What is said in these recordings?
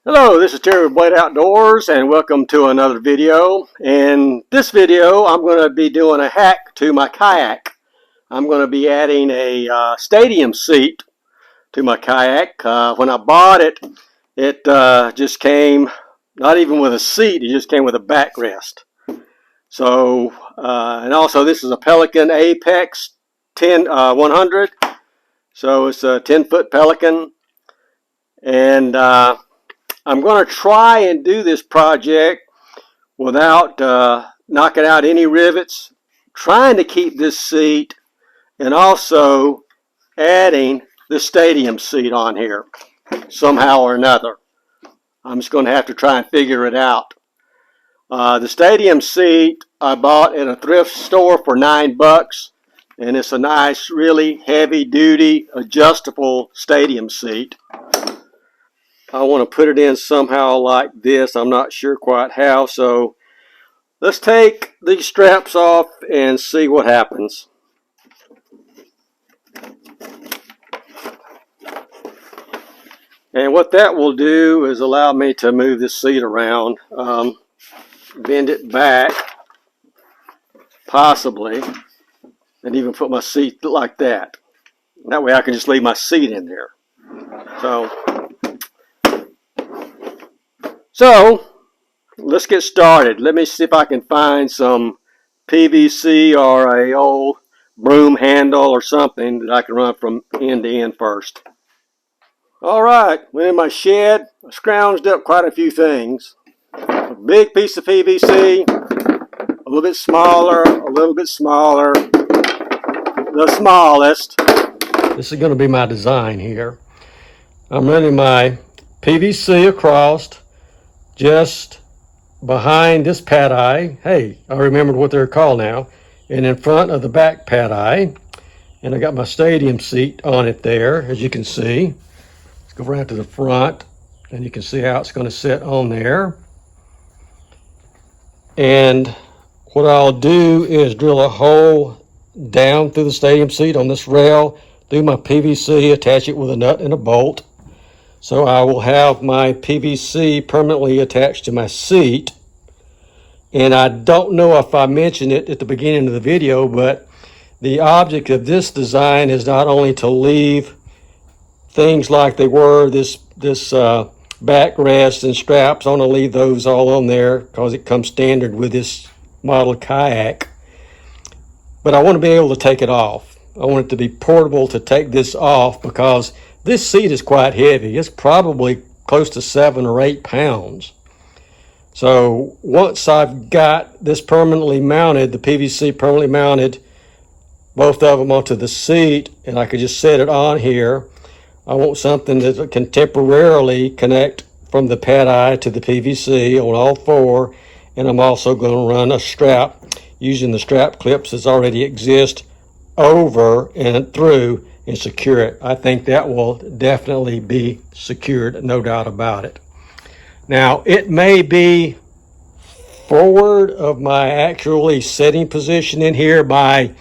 Hello, this is Terry with Blade Outdoors and welcome to another video. In this video, I'm going to be doing a hack to my kayak. I'm going to be adding a stadium seat to my kayak. When I bought it, it just came, not even with a seat, it just came with a backrest. So, and also this is a Pelican Apex 100. So it's a 10-foot Pelican. And I'm going to try and do this project without knocking out any rivets, trying to keep this seat and also adding the stadium seat on here somehow or another. I'm just going to have to try and figure it out. The stadium seat I bought at a thrift store for $9, and it's a nice, really heavy-duty, adjustable stadium seat. I want to put it in somehow like this. I'm not sure quite how, so let's take these straps off and see what happens. And what that will do is allow me to move this seat around, bend it back, possibly, and even put my seat like that. That way I can just leave my seat in there. So let's get started. Let me see if I can find some PVC or a old broom handle or something that I can run from end to end first. Alright, went in my shed. I scrounged up quite a few things. A big piece of PVC, a little bit smaller, the smallest. This is going to be my design here. I'm running my PVC across just behind this pad eye. Hey, I remembered what they're called now. And in front of the back pad eye. And I got my stadium seat on it there, as you can see. Let's go right to the front, and you can see how it's going to sit on there. And what I'll do is drill a hole down through the stadium seat on this rail, do my PVC, attach it with a nut and a bolt. So I will have my PVC permanently attached to my seat. And I don't know if I mentioned it at the beginning of the video, but the object of this design is not only to leave things like they were, this backrest and straps. I want to leave those all on there because it comes standard with this model kayak. But I want to be able to take it off. I want it to be portable to take this off because this seat is quite heavy. It's probably close to 7 or 8 pounds. So once I've got this permanently mounted, the PVC permanently mounted, both of them onto the seat, and I could just set it on here, I want something that can temporarily connect from the pad eye to the PVC on all four. And I'm also going to run a strap using the strap clips that already exist over and through and secure it. I think that will definitely be secured, no doubt about it. Now, it may be forward of my actually setting position in here by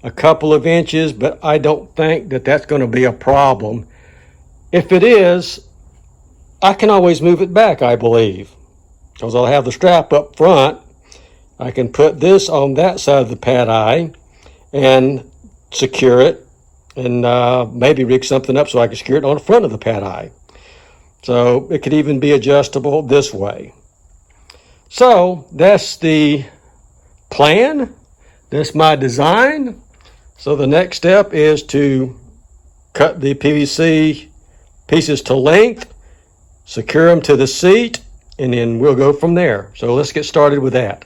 a couple of inches, but I don't think that that's going to be a problem. If it is, I can always move it back, I believe, because I'll have the strap up front. I can put this on that side of the pad eye and secure it, and maybe rig something up so I can secure it on the front of the pad eye. So it could even be adjustable this way. So that's the plan. That's my design. So the next step is to cut the PVC pieces to length, secure them to the seat, and then we'll go from there. So let's get started with that.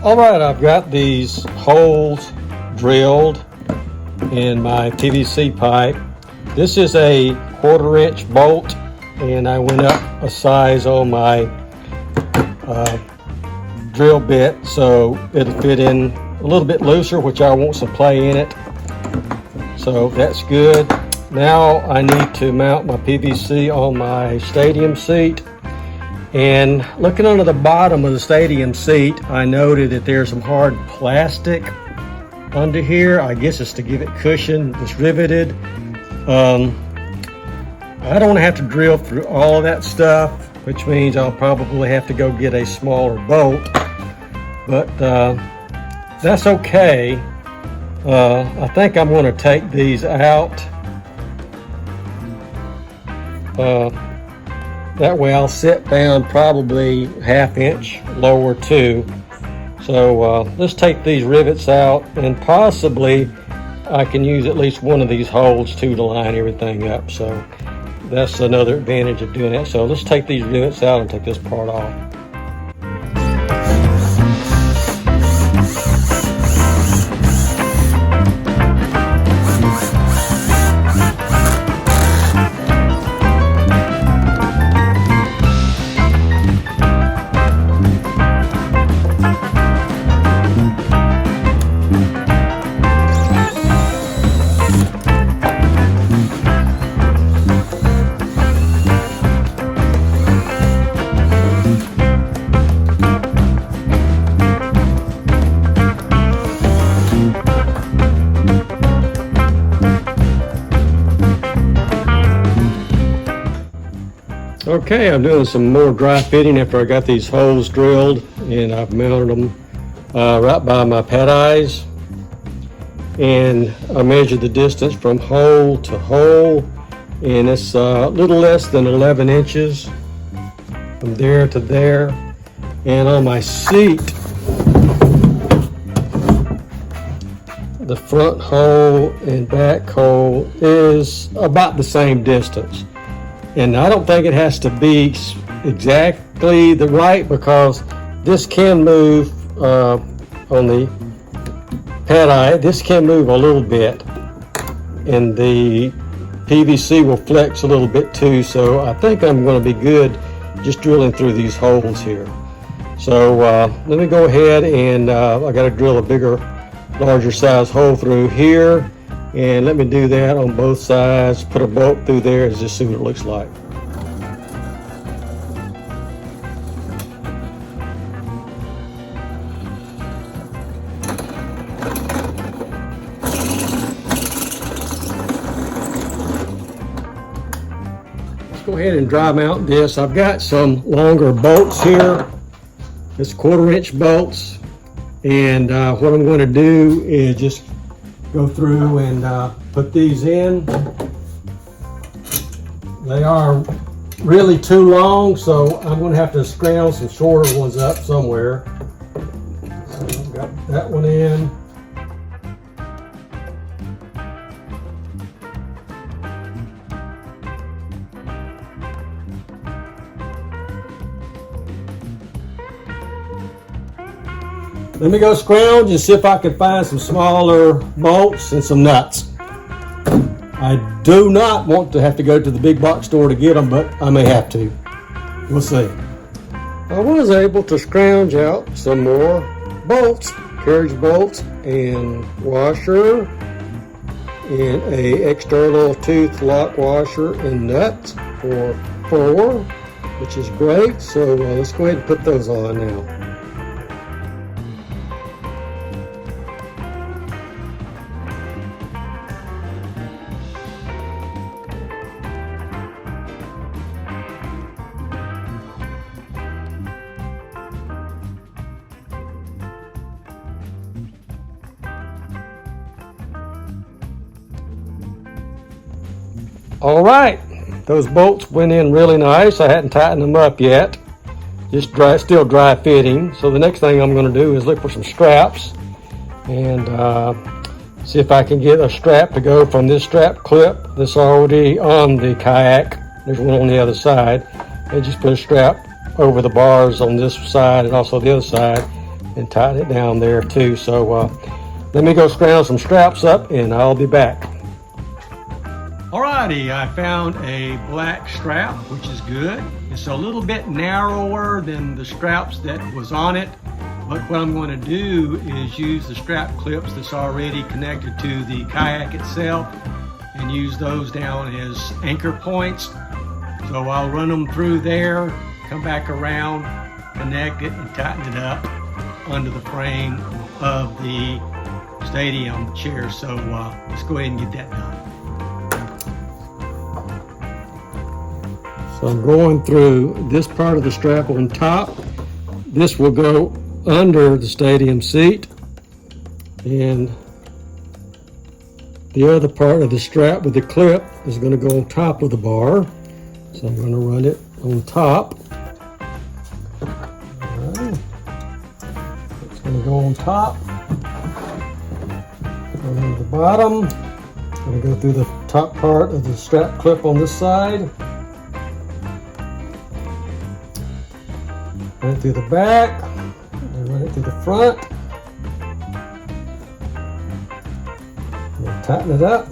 All right, I've got these holes drilled in my PVC pipe. This is a 1/4 inch bolt, and I went up a size on my drill bit so it'll fit in a little bit looser, which I want some play in it. So that's good. Now I need to mount my PVC on my stadium seat. And looking under the bottom of the stadium seat, I noted that there's some hard plastic under here. I guess it's to give it cushion. It's riveted. I don't have to drill through all of that stuff, which means I'll probably have to go get a smaller bolt. But that's okay. I think I'm going to take these out. That way I'll sit down probably 1/2 inch lower too. So let's take these rivets out, and possibly I can use at least one of these holes too to line everything up. So that's another advantage of doing that. So let's take these rivets out and take this part off. Okay, I'm doing some more dry fitting after I got these holes drilled, and I've mounted them right by my pad eyes. And I measured the distance from hole to hole, and it's a little less than 11 inches from there to there. And on my seat, the front hole and back hole is about the same distance. And I don't think it has to be exactly the right, because this can move on the pad eye. This can move a little bit, and the PVC will flex a little bit too. So I think I'm going to be good just drilling through these holes here. So let me go ahead, and I got to drill a larger size hole through here. And let me do that on both sides, put a bolt through there, and just see what it looks like. Let's go ahead and dry mount this. I've got some longer bolts here. It's 1/4 inch bolts. And what I'm going to do is just go through and put these in. They are really too long, so I'm going to have to scrounge some shorter ones up somewhere. So I've got that one in. Let me go scrounge and see if I can find some smaller bolts and some nuts. I do not want to have to go to the big box store to get them, but I may have to. We'll see. I was able to scrounge out some more bolts, carriage bolts and washer, and a external tooth lock washer and nuts for 4, which is great. So let's go ahead and put those on now. All right, those bolts went in really nice. I hadn't tightened them up yet. Just still dry fitting. So the next thing I'm going to do is look for some straps and see if I can get a strap to go from this strap clip that's already on the kayak. There's one on the other side. And just put a strap over the bars on this side and also the other side, and tighten it down there too. So let me go scrounge some straps up and I'll be back. Alrighty, I found a black strap, which is good. It's a little bit narrower than the straps that was on it, but what I'm going to do is use the strap clips that's already connected to the kayak itself and use those down as anchor points. So I'll run them through there, come back around, connect it and tighten it up under the frame of the stadium chair. So let's go ahead and get that done. So I'm going through this part of the strap on top. This will go under the stadium seat, and the other part of the strap with the clip is going to go on top of the bar. So I'm going to run it on top. All right. It's going to go on top. On the bottom, I'm going to go through the top part of the strap clip on this side. Run it through the back, and run it through the front. And tighten it up.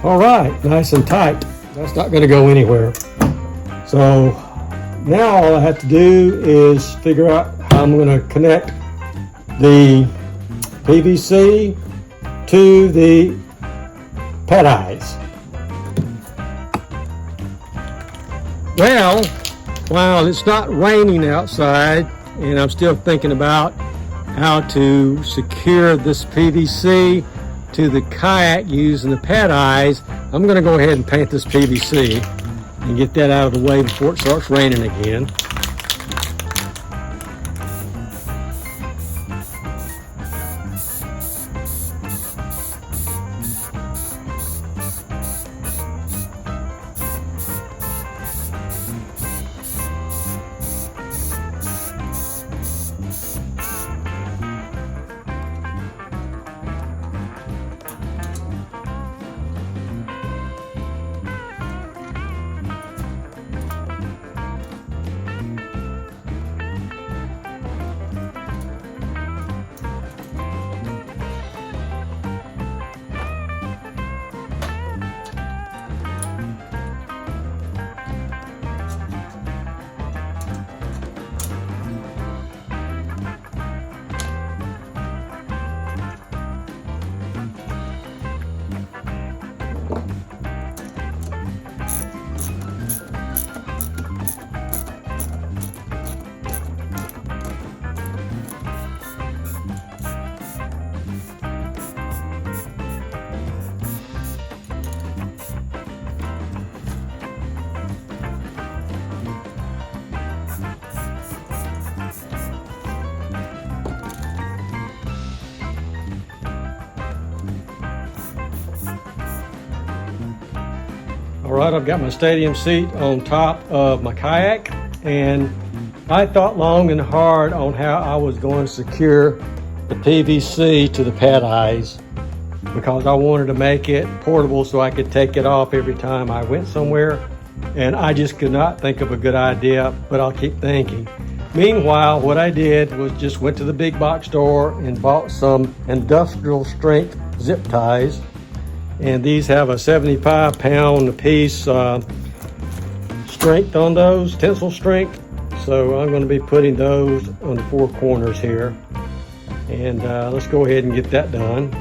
All right, nice and tight. That's not going to go anywhere. So now all I have to do is figure out how I'm going to connect the PVC to the pet eyes. Well, while it's not raining outside and I'm still thinking about how to secure this PVC to the kayak using the pet eyes, I'm going to go ahead and paint this PVC and get that out of the way before it starts raining again. All right, I've got my stadium seat on top of my kayak, and I thought long and hard on how I was going to secure the PVC to the pet eyes, because I wanted to make it portable so I could take it off every time I went somewhere, and I just could not think of a good idea, but I'll keep thinking. Meanwhile, what I did was just went to the big box store and bought some industrial strength zip ties. And these have a 75-pound a piece strength on those, tensile strength. So I'm going to be putting those on the four corners here. And let's go ahead and get that done.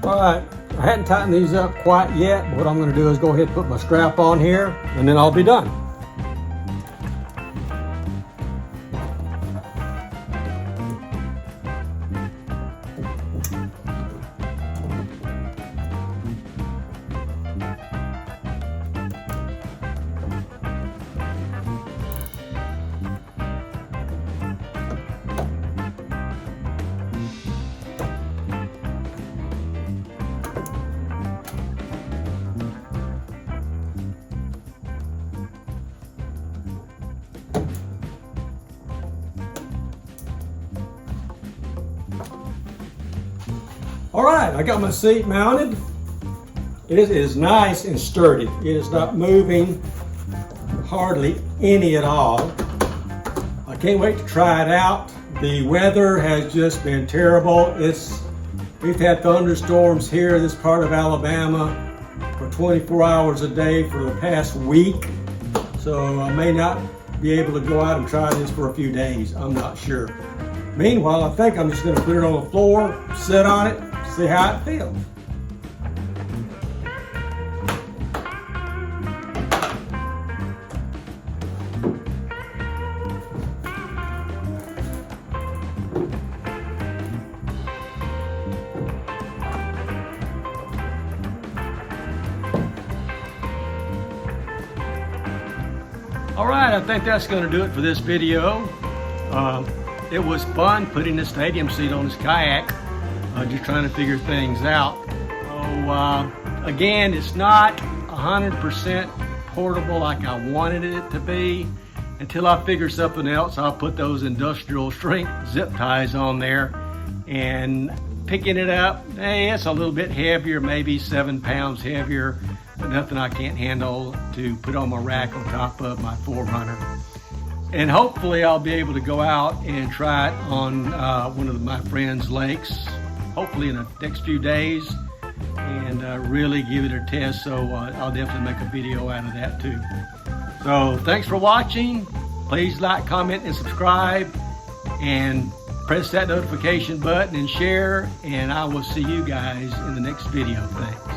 All right, I hadn't tightened these up quite yet, but what I'm going to do is go ahead and put my strap on here, and then I'll be done. All right, I got my seat mounted. It is nice and sturdy. It is not moving hardly any at all. I can't wait to try it out. The weather has just been terrible. We've had thunderstorms here in this part of Alabama for 24 hours a day for the past week. So I may not be able to go out and try this for a few days. I'm not sure. Meanwhile, I think I'm just going to put it on the floor, sit on it, see how it feels. All right, I think that's going to do it for this video. It was fun putting the stadium seat on this kayak, just trying to figure things out. So again, it's not 100% portable like I wanted it to be. Until I figure something else, I'll put those industrial strength zip ties on there. And picking it up, hey, it's a little bit heavier, maybe 7 pounds heavier, but nothing I can't handle to put on my rack on top of my 4Runner. And hopefully I'll be able to go out and try it on one of my friend's lakes, hopefully in the next few days, and really give it a test. So I'll definitely make a video out of that too. So thanks for watching. Please like, comment, and subscribe, and press that notification button and share, and I will see you guys in the next video. Thanks.